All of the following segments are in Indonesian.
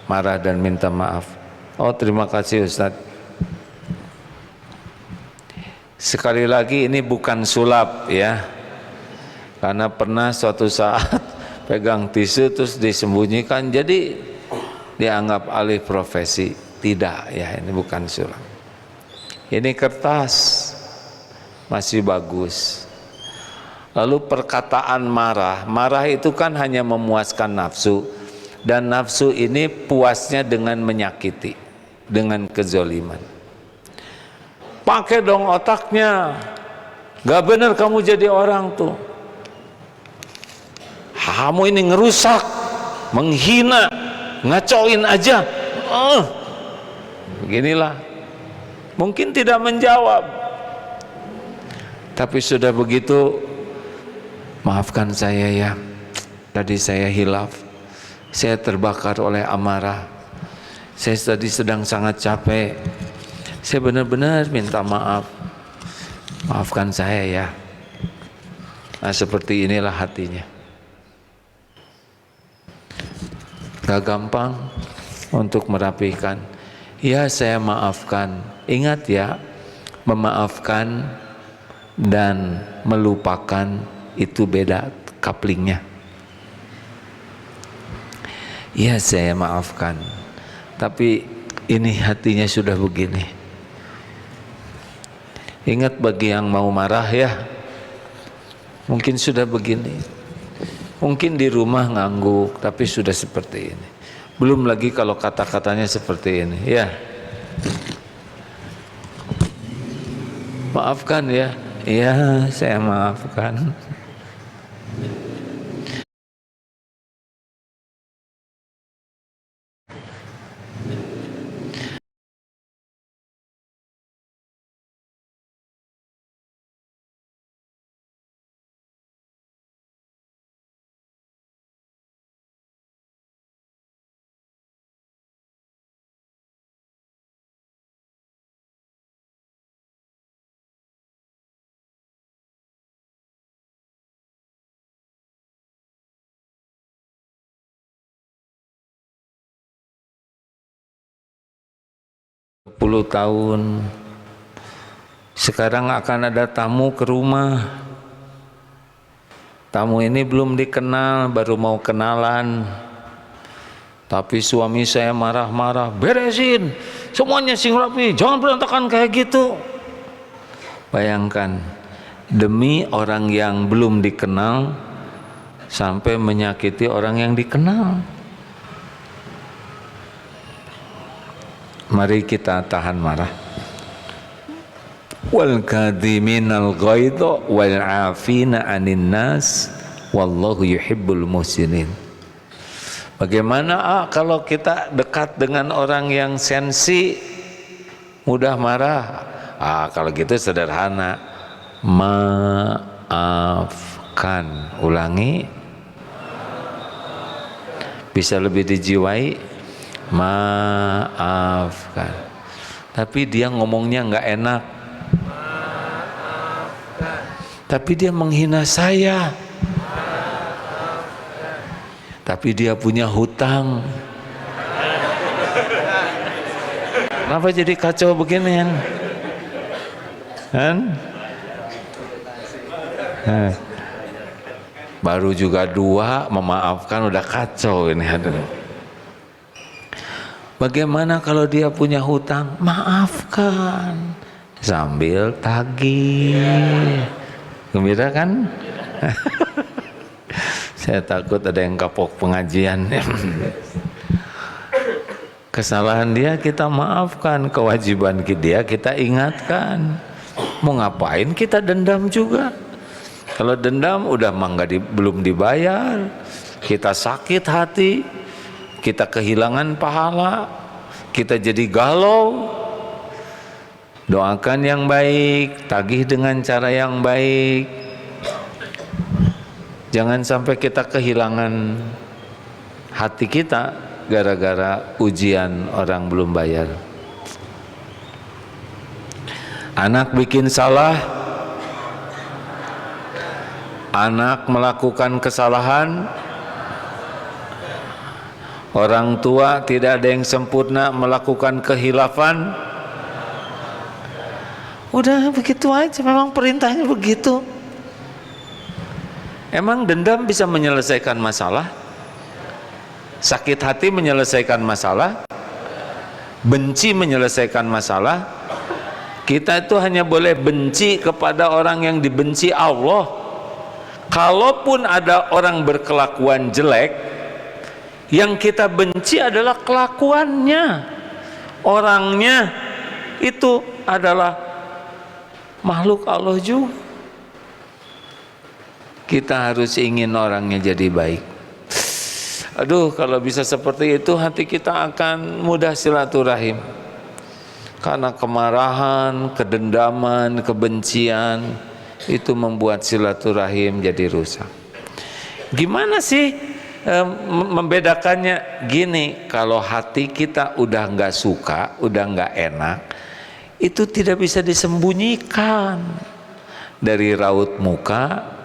marah dan minta maaf. Oh, terima kasih Ustaz. Sekali lagi ini bukan sulap ya, karena pernah suatu saat pegang tisu terus disembunyikan jadi dianggap alih profesi. Tidak ya, ini bukan sulap. Ini kertas masih bagus. Lalu perkataan marah, marah itu kan hanya memuaskan nafsu, dan nafsu ini puasnya dengan menyakiti, dengan kezoliman. Pakai dong otaknya, gak bener kamu jadi orang tuh, kamu ini ngerusak, menghina, ngacoin aja. Beginilah. Mungkin tidak menjawab, tapi sudah begitu, maafkan saya ya, tadi saya hilaf, saya terbakar oleh amarah, saya tadi sedang sangat capek, saya benar-benar minta maaf, maafkan saya ya. Nah, seperti inilah hatinya. Gak gampang untuk merapikan. Ya, saya maafkan. Ingat ya, memaafkan dan melupakan itu beda couplingnya. Ya, saya maafkan, tapi ini hatinya sudah begini. Ingat bagi yang mau marah ya, mungkin sudah begini, mungkin di rumah ngangguk, tapi sudah seperti ini. Belum lagi kalau kata-katanya seperti ini ya. Maafkan ya, ya saya maafkan. Puluh tahun sekarang akan ada tamu ke rumah. Tamu ini belum dikenal, baru mau kenalan, tapi suami saya marah-marah, beresin semuanya sing rapi, jangan berantakan kayak gitu. Bayangkan, demi orang yang belum dikenal sampai menyakiti orang yang dikenal. Mari kita tahan marah. Wal kadhiminal ghaidha wal 'afina 'anil nas wallahu yuhibbul muhsinin. Bagaimana kalau kita dekat dengan orang yang sensi, mudah marah? Kalau gitu sederhana, maafkan. Ulangi, bisa lebih dijiwai. Maafkan. Tapi dia ngomongnya nggak enak. Maafkan. Tapi dia menghina saya. Maafkan. Tapi dia punya hutang. Kenapa jadi kacau begini kan? Baru juga 2 memaafkan udah kacau ini. Bagaimana kalau dia punya hutang? Maafkan sambil tagih. Gembira kan? Saya takut ada yang kapok pengajian. Kesalahan dia kita maafkan, kewajiban dia kita ingatkan. Mau ngapain kita dendam juga? Kalau dendam udah belum dibayar, kita sakit hati, kita kehilangan pahala, kita jadi galau. Doakan yang baik, tagih dengan cara yang baik. Jangan sampai kita kehilangan hati kita gara-gara ujian orang belum bayar. Anak bikin salah, anak melakukan kesalahan, Orang tua tidak ada yang sempurna, melakukan kehilafan. Udah begitu aja, memang perintahnya begitu. Emang dendam bisa menyelesaikan masalah? Sakit hati menyelesaikan masalah? Benci menyelesaikan masalah? Kita itu hanya boleh benci kepada orang yang dibenci Allah. Kalaupun ada orang berkelakuan jelek, yang kita benci adalah kelakuannya. Orangnya itu adalah makhluk Allah juga. Kita harus ingin orangnya jadi baik. Aduh, kalau bisa seperti itu hati kita akan mudah silaturahim. Karena kemarahan, kedendaman, kebencian itu membuat silaturahim jadi rusak. Gimana sih membedakannya? Gini, kalau hati kita udah nggak suka, udah nggak enak, itu tidak bisa disembunyikan dari raut muka,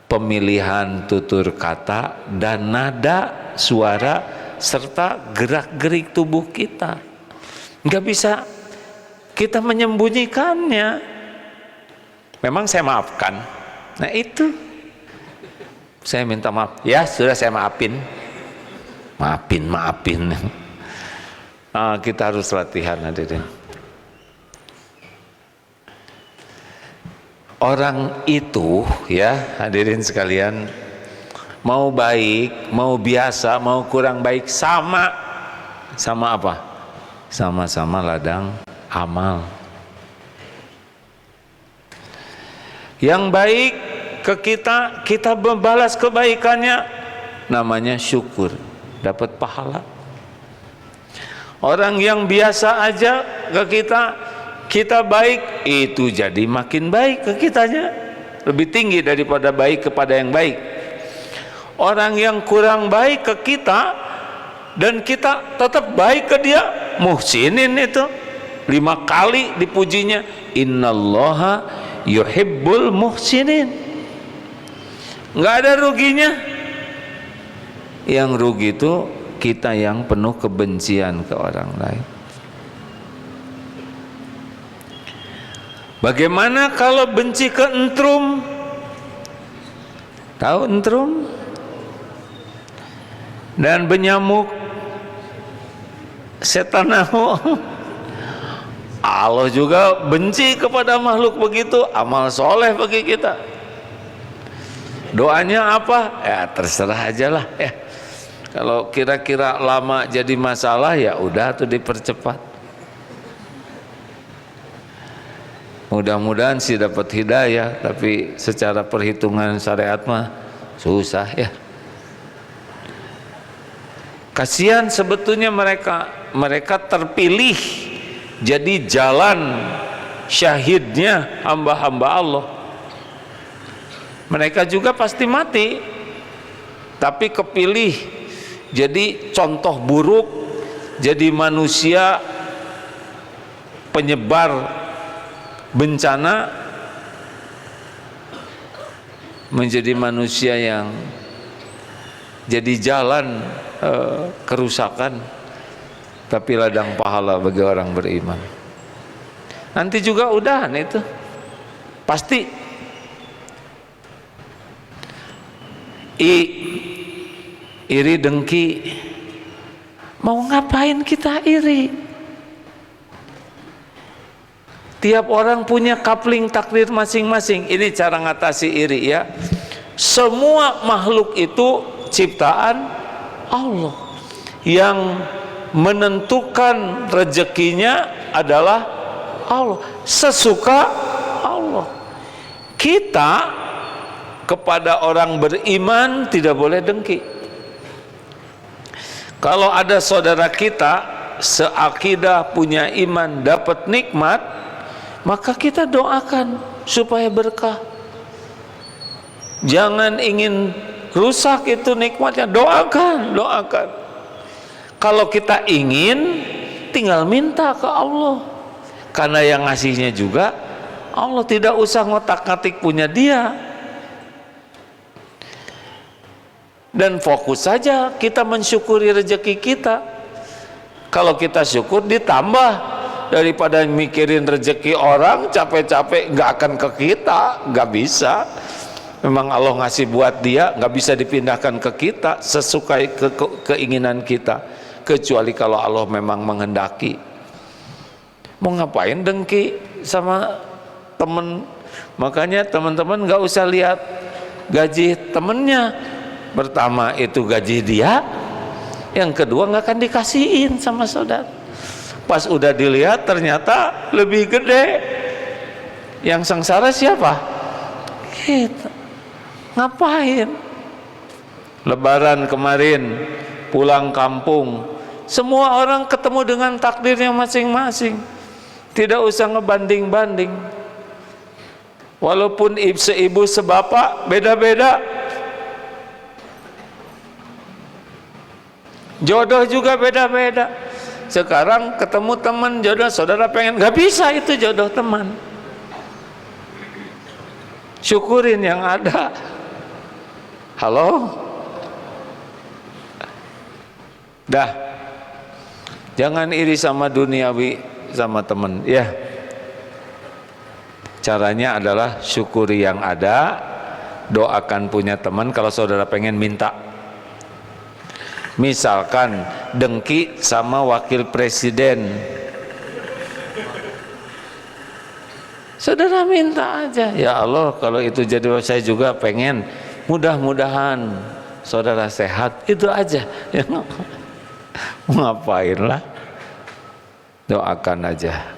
pemilihan tutur kata, dan nada suara serta gerak-gerik tubuh kita. Nggak bisa kita menyembunyikannya. Memang saya maafkan. Nah itu saya minta maaf. Ya sudah, saya maafin. Maafin. Kita harus latihan, hadirin. Orang itu, ya hadirin sekalian, mau baik, mau biasa, mau kurang baik, sama apa? Sama-sama ladang amal. Yang baik ke kita, kita membalas kebaikannya, namanya syukur, dapat pahala. Orang yang biasa aja ke kita, kita baik, itu jadi makin baik ke kitanya, lebih tinggi daripada baik kepada yang baik. Orang yang kurang baik ke kita dan kita tetap baik ke dia, muhsinin itu 5 kali dipujinya, innallaha yuhibbul muhsinin. Nggak ada ruginya. Yang rugi itu kita yang penuh kebencian ke orang lain. Bagaimana kalau benci ke entrum? Tahu entrum? Dan benyamuk, setan Allah juga benci kepada makhluk begitu. Amal soleh bagi kita. Doanya apa? Ya terserah aja lah ya. Kalau kira-kira lama jadi masalah, ya udah tuh dipercepat. Mudah-mudahan sih dapat hidayah, tapi secara perhitungan syariat mah susah ya. Kasihan sebetulnya mereka terpilih jadi jalan syahidnya hamba-hamba Allah. Mereka juga pasti mati, tapi kepilih jadi contoh buruk, jadi manusia penyebar bencana, menjadi manusia yang jadi jalan kerusakan, tapi ladang pahala bagi orang beriman. Nanti juga udahan itu pasti. Iri dengki, mau ngapain kita iri? Tiap orang punya kapling takdir masing-masing. Ini cara ngatasi iri ya. Semua makhluk itu ciptaan Allah. Yang menentukan rezekinya adalah Allah, sesuka Allah. Kita kepada orang beriman tidak boleh dengki. Kalau ada saudara kita seakidah, punya iman, dapat nikmat, maka kita doakan supaya berkah. Jangan ingin rusak itu nikmatnya, doakan. Kalau kita ingin, tinggal minta ke Allah, karena yang ngasihnya juga Allah, tidak usah ngotak-ngatik punya dia. dan fokus saja kita mensyukuri rezeki kita. Kalau kita syukur ditambah, daripada mikirin rezeki orang capek-capek nggak akan ke kita, nggak bisa. Memang Allah ngasih buat dia, nggak bisa dipindahkan ke kita sesuai keinginan kita, kecuali kalau Allah memang menghendaki. Mau ngapain dengki sama temen? Makanya teman-teman nggak usah lihat gaji temennya. Pertama itu gaji dia, yang kedua nggak akan dikasihin sama saudara. Pas udah dilihat ternyata lebih gede. Yang sengsara siapa? Kita. Ngapain? Lebaran kemarin pulang kampung, semua orang ketemu dengan takdirnya masing-masing. Tidak usah ngebanding-banding. Walaupun seibu sebapak beda-beda, jodoh juga beda-beda. Sekarang ketemu teman jodoh, saudara pengen, nggak bisa itu jodoh teman. Syukurin yang ada. Halo? Dah. Jangan iri sama duniawi sama teman, ya. Caranya adalah syukuri yang ada, doakan punya teman. Kalau saudara pengen minta, misalkan dengki sama wakil presiden, saudara minta aja, ya Allah kalau itu jadi saya juga pengen, mudah-mudahan saudara sehat, itu aja. Ya, ngapain lah, doakan aja.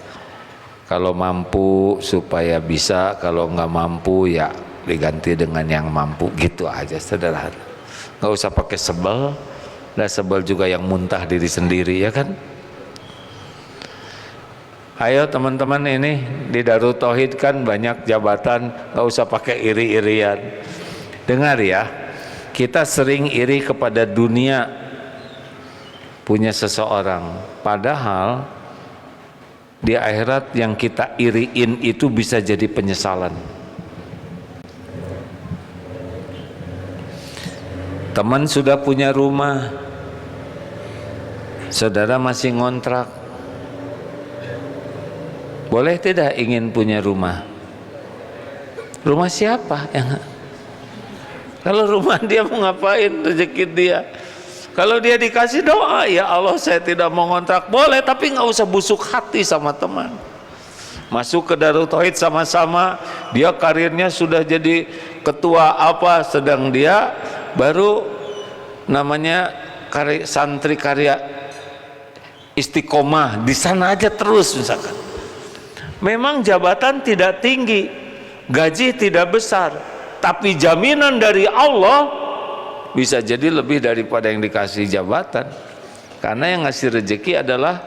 Kalau mampu supaya bisa, kalau nggak mampu ya diganti dengan yang mampu, gitu aja, sederhana. Nggak usah pakai sebel. Nah, sebel juga yang muntah diri sendiri, ya kan? Ayo teman-teman, ini di Darut Tauhid kan banyak jabatan, nggak usah pakai iri-irian. Dengar ya, kita sering iri kepada dunia punya seseorang, padahal di akhirat yang kita iriin itu bisa jadi penyesalan. Teman sudah punya rumah, saudara masih ngontrak. Boleh tidak ingin punya rumah? Rumah siapa? Kalau rumah dia mau ngapain? Rezeki dia. Kalau dia dikasih doa, ya Allah saya tidak mau ngontrak, boleh, tapi nggak usah busuk hati sama teman. Masuk ke Darut Tauhid sama-sama, dia karirnya sudah jadi ketua apa, sedang dia baru namanya santri karya istiqomah, di sana aja terus misalkan. Memang jabatan tidak tinggi, gaji tidak besar, tapi jaminan dari Allah bisa jadi lebih daripada yang dikasih jabatan, karena yang ngasih rezeki adalah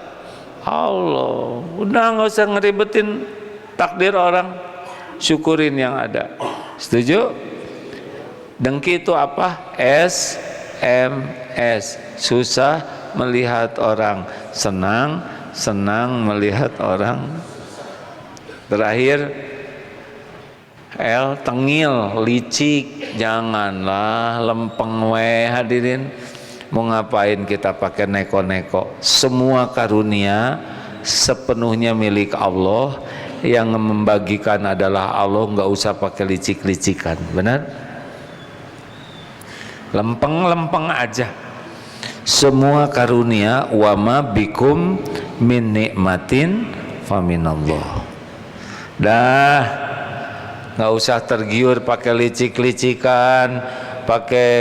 Allah. Udah nggak usah ngeribetin takdir orang, syukurin yang ada. Setuju? Dengki itu apa? SMS, susah melihat orang senang, senang melihat orang. Terakhir, L, tengil, licik, janganlah lempeng we. Hadirin, mau ngapain kita pakai neko-neko? Semua karunia sepenuhnya milik Allah, yang membagikan adalah Allah, nggak usah pakai licik-licikan. Benar? Lempeng-lempeng aja. Semua karunia, wa ma bikum min nikmatin faminallah. Dah, nggak usah tergiur pakai licik-licikan, pakai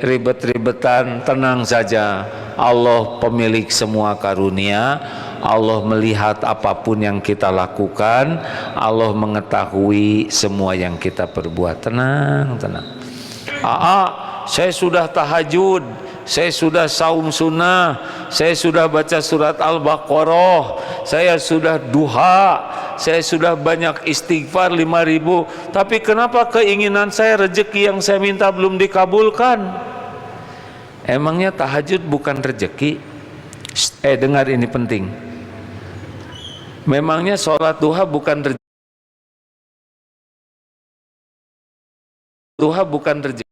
ribet-ribetan. Tenang saja, Allah pemilik semua karunia. Allah melihat apapun yang kita lakukan, Allah mengetahui semua yang kita perbuat. Tenang, tenang. Saya sudah tahajud, saya sudah saum sunnah, saya sudah baca surat Al-Baqarah, saya sudah duha, saya sudah banyak istighfar 5.000, tapi kenapa keinginan saya, rezeki yang saya minta belum dikabulkan? Emangnya tahajud bukan rezeki? Dengar ini penting. Memangnya sholat duha bukan rezeki? Duha bukan rezeki.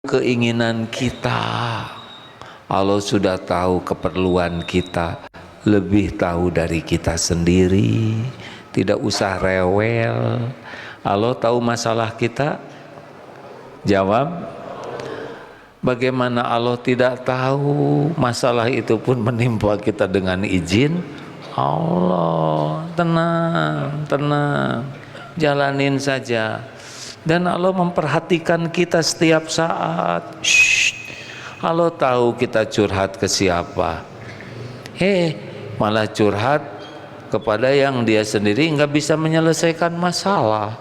keinginan kita. Allah sudah tahu keperluan kita, lebih tahu dari kita sendiri. Tidak usah rewel. Allah tahu masalah kita. Jawab. Bagaimana Allah tidak tahu masalah itu pun menimpa kita dengan izin Allah. Tenang, tenang, jalanin saja. Dan Allah memperhatikan kita setiap saat. Allah tahu kita curhat ke siapa. Malah curhat kepada yang dia sendiri nggak bisa menyelesaikan masalah.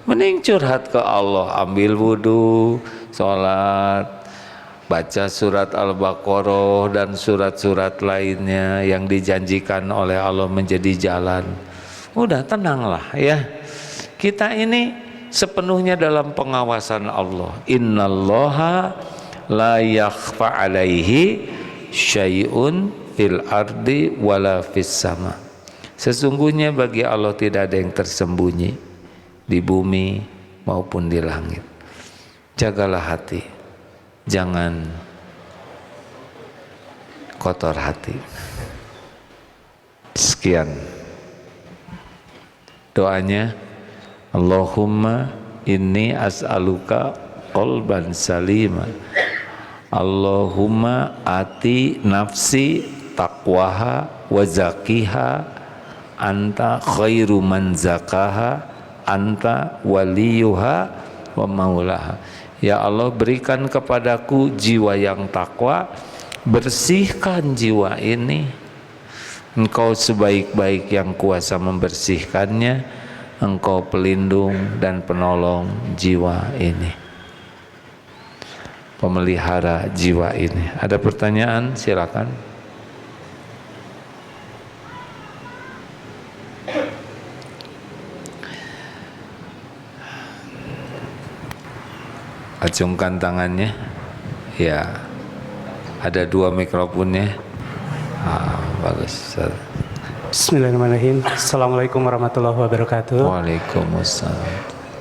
Mending curhat ke Allah, ambil wudhu, sholat, baca surat Al-Baqarah dan surat-surat lainnya yang dijanjikan oleh Allah menjadi jalan. Udah tenanglah ya. Kita ini sepenuhnya dalam pengawasan Allah. Innallaha la yakhfa alaihi syai'un fil ardi wala fis sama. Sesungguhnya bagi Allah tidak ada yang tersembunyi di bumi maupun di langit. Jagalah hati, jangan kotor hati. Sekian doanya. Allahumma inni as'aluka qalban salima. Allahumma ati nafsi taqwaha wa zakiha anta khairu man zakaha anta waliyuha wa maulaha. Ya Allah, berikan kepadaku jiwa yang takwa, bersihkan jiwa ini. Engkau sebaik-baik yang kuasa membersihkannya, Engkau pelindung dan penolong jiwa ini, pemelihara jiwa ini. Ada pertanyaan? Silakan. Acungkan tangannya. Ya, ada 2 mikrofonnya. Bagus. Bismillahirrahmanirrahim. Assalamualaikum warahmatullahi wabarakatuh. Waalaikumsalam.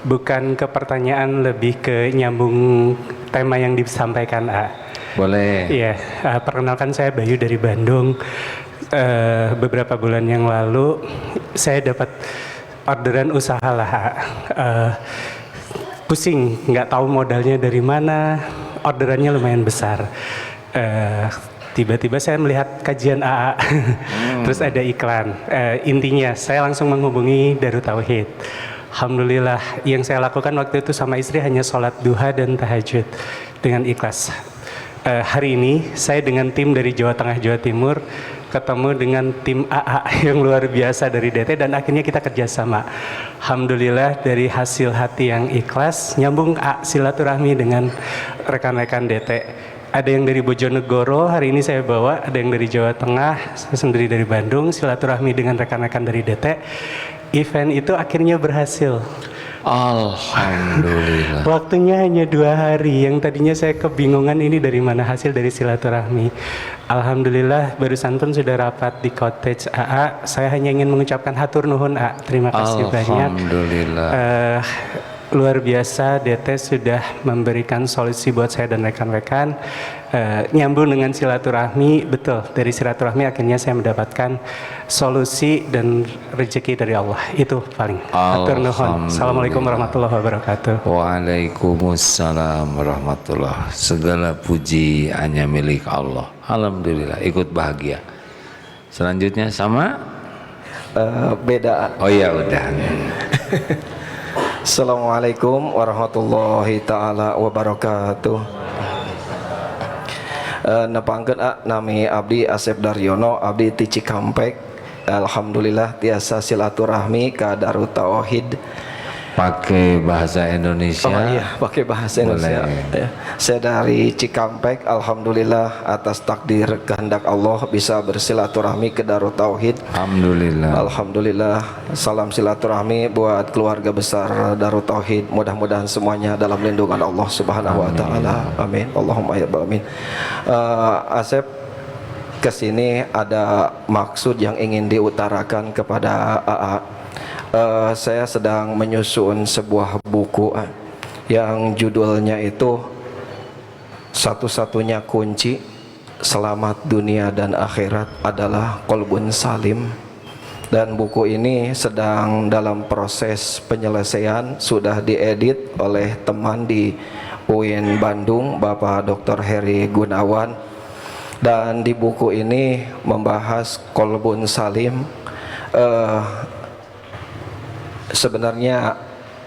Bukan ke pertanyaan, lebih ke nyambung tema yang disampaikan A. Boleh. Iya, perkenalkan saya Bayu dari Bandung. Beberapa bulan yang lalu saya dapat orderan usaha lah. Pusing, nggak tahu modalnya dari mana. Orderannya lumayan besar. Tiba-tiba saya melihat kajian AA, terus ada iklan. Intinya saya langsung menghubungi Darut Tauhid. Alhamdulillah, yang saya lakukan waktu itu sama istri hanya sholat duha dan tahajud dengan ikhlas. Hari ini saya dengan tim dari Jawa Tengah, Jawa Timur ketemu dengan tim AA yang luar biasa dari DT dan akhirnya kita kerjasama. Alhamdulillah dari hasil hati yang ikhlas nyambung silaturahmi dengan rekan-rekan DT. Ada yang dari Bojonegoro, hari ini saya bawa, ada yang dari Jawa Tengah, saya sendiri dari Bandung, silaturahmi dengan rekan-rekan dari DT. Event itu akhirnya berhasil. Alhamdulillah. Waktunya hanya 2 hari, yang tadinya saya kebingungan ini dari mana hasil dari silaturahmi. Alhamdulillah barusan pun sudah rapat di cottage AA. Saya hanya ingin mengucapkan hatur nuhun A. Terima kasih banyak. Alhamdulillah. Luar biasa, DT sudah memberikan solusi buat saya dan rekan-rekan. Nyambung dengan silaturahmi, betul, dari silaturahmi akhirnya saya mendapatkan solusi dan rezeki dari Allah. Itu paling. Hatur nuhun. Assalamualaikum warahmatullahi wabarakatuh. Waalaikumsalam warahmatullahi. Segala puji hanya milik Allah. Alhamdulillah, ikut bahagia. Selanjutnya sama? Beda. Oh ya udah. Assalamualaikum warahmatullahi ta'ala wabarakatuh. Nepangkeun nami abdi Asep Daryono, abdi ti Cikampek. Alhamdulillah tiasa silaturahmi ka Darut Tauhid. Pakai bahasa Indonesia. Oh iya, pakai bahasa Indonesia. Ya. Saya dari Cikampek, alhamdulillah atas takdir kehendak Allah bisa bersilaturahmi ke Darut Tauhid. Alhamdulillah. Alhamdulillah. Salam silaturahmi buat keluarga besar Darut Tauhid. Mudah-mudahan semuanya dalam lindungan Allah Subhanahu wa taala. Amin. Allahumma ya rabbal alamin. Asep, kesini ada maksud yang ingin diutarakan kepada AA. Saya sedang menyusun sebuah buku yang judulnya itu satu-satunya kunci selamat dunia dan akhirat adalah qalbun salim. Dan buku ini sedang dalam proses penyelesaian, sudah diedit oleh teman di UIN Bandung, Bapak Dr. Heri Gunawan. Dan di buku ini membahas qalbun salim. Sebenarnya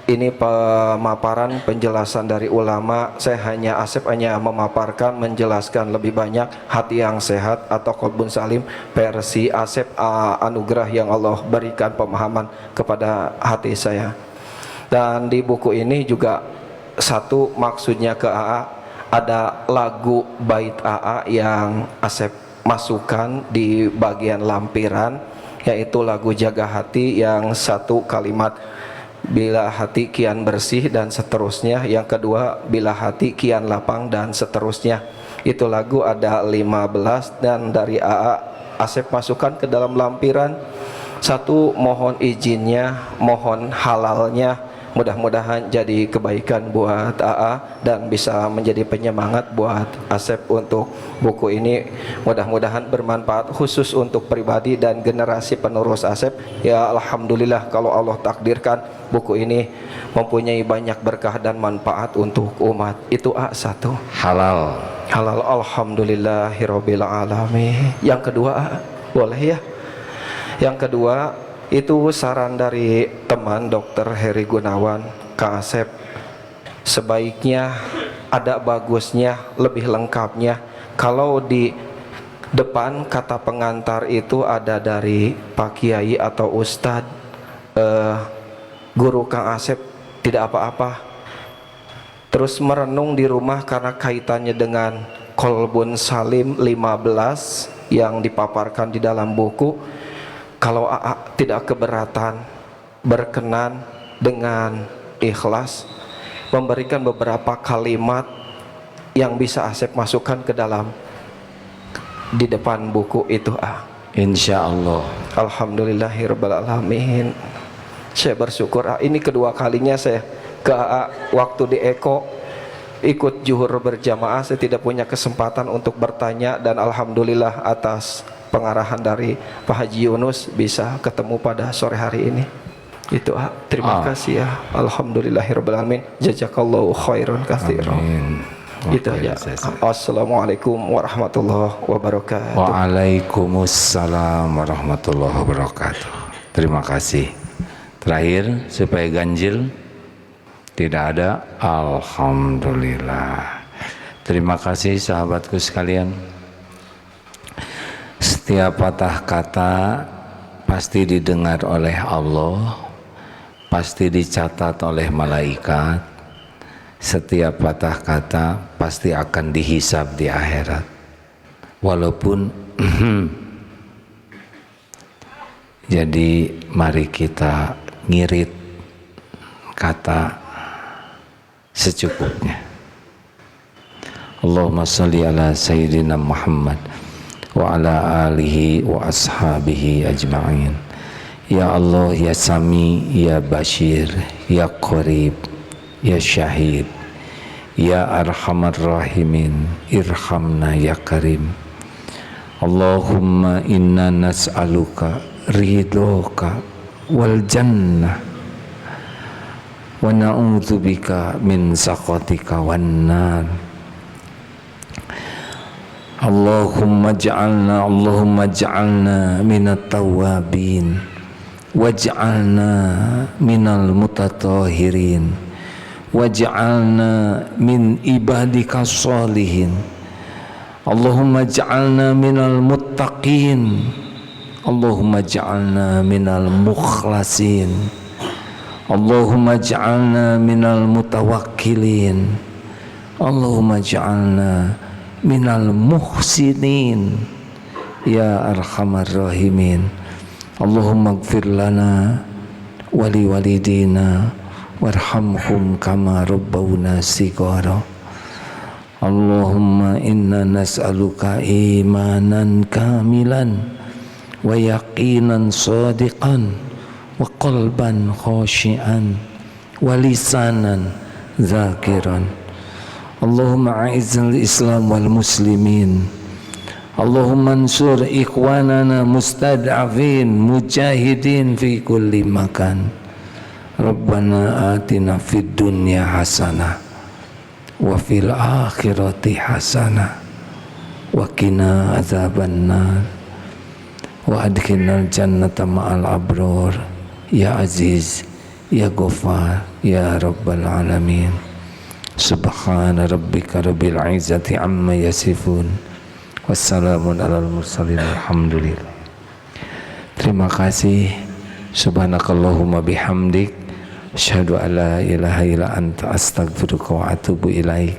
ini pemaparan penjelasan dari ulama. Asep hanya memaparkan, menjelaskan lebih banyak hati yang sehat atau qalbun salim versi Asep, anugerah yang Allah berikan pemahaman kepada hati saya. Dan di buku ini juga satu maksudnya ke AA, ada lagu bait AA yang Asep masukkan di bagian lampiran, yaitu lagu Jaga Hati yang satu kalimat bila hati kian bersih dan seterusnya, yang kedua bila hati kian lapang dan seterusnya. Itu lagu ada 15 dan dari AA Asep masukkan ke dalam lampiran. Satu, mohon izinnya, mohon halalnya, mudah-mudahan jadi kebaikan buat AA dan bisa menjadi penyemangat buat Asep untuk buku ini. Mudah-mudahan bermanfaat khusus untuk pribadi dan generasi penerus Asep. Ya Alhamdulillah kalau Allah takdirkan buku ini mempunyai banyak berkah dan manfaat untuk umat. Itu satu. Halal. Halal, alhamdulillahirabbil alamin. Yang kedua, boleh ya? Yang kedua itu saran dari teman Dr. Heri Gunawan, Kang Asep, sebaiknya ada bagusnya, lebih lengkapnya kalau di depan kata pengantar itu ada dari Pak Kiai atau Ustadz, guru Kang Asep, tidak apa-apa. Terus merenung di rumah karena kaitannya dengan qalbun salim 15 yang dipaparkan di dalam buku. Kalau AA tidak keberatan, berkenan dengan ikhlas memberikan beberapa kalimat yang bisa Asep masukkan ke dalam di depan buku itu. Insya Allah. Alhamdulillahirabbil alamin. Saya bersyukur ini kedua kalinya saya ke AA waktu di Eko ikut zuhur berjamaah. Saya tidak punya kesempatan untuk bertanya dan alhamdulillah atas pengarahan dari Pak Haji Yunus bisa ketemu pada sore hari ini. Itu terima kasih ya. Alhamdulillahirabbil alamin. Jazakallahu khairan katsiran. Itu aja. Assalamualaikum warahmatullahi wabarakatuh. Waalaikumsalam warahmatullahi wabarakatuh. Terima kasih. Terakhir supaya ganjil, tidak ada. Alhamdulillah. Terima kasih sahabatku sekalian. Setiap patah kata pasti didengar oleh Allah, pasti dicatat oleh malaikat. Setiap patah kata pasti akan dihisab di akhirat. Walaupun jadi mari kita ngirit kata secukupnya. Allahumma sholli ala sayyidina Muhammad wa ala alihi wa ashabihi ajma'in. Ya Allah, ya Sami, ya Bashir, ya Qarib, ya Syahid, ya Arhamar Rahimin, irhamna ya Karim. Allahumma inna nas'aluka ridhoka wal jannah wa na'udzubika min sakhatika wan nar. Allahumma ja'alna minat tawabin waj'alna minal mutatahirin waj'alna min ibadika sholihin. Allahumma ja'alna minal muttaqin. Allahumma ja'alna minal mukhlasin. Allahumma ja'alna minal mutawakkilin. Allahumma ja'alna minal muhsinin ya arhamar rahimin. Allahumma gfir lana wali walidina warhamhum kama rabbawna sigara. Allahumma inna nas'aluka imanan kamilan wa yaqinan sadiqan wa qalban khashi'an wa lisanan zakiran. Allahumma a'izzal Islam wal muslimin. Allahumma ansur ikhwanana mustad'afin mujahidin fi kulli makan. Rabbana atina fid dunya hasanah wa fil akhirati hasanah wa qina adzabannar wa adkhilnal jannata ma'al abror ya aziz ya ghafar ya rabbal alamin. Subhana rabbika rabbil izzati amma yasifun wassalamun alal mursalin alhamdulillah. Terima kasih. Subhanakallahumma bihamdik asyhadu an la ilaha illa anta astaghfiruka wa atubu ilaik.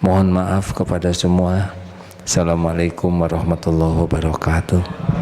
Mohon maaf kepada semua. Assalamualaikum warahmatullahi wabarakatuh.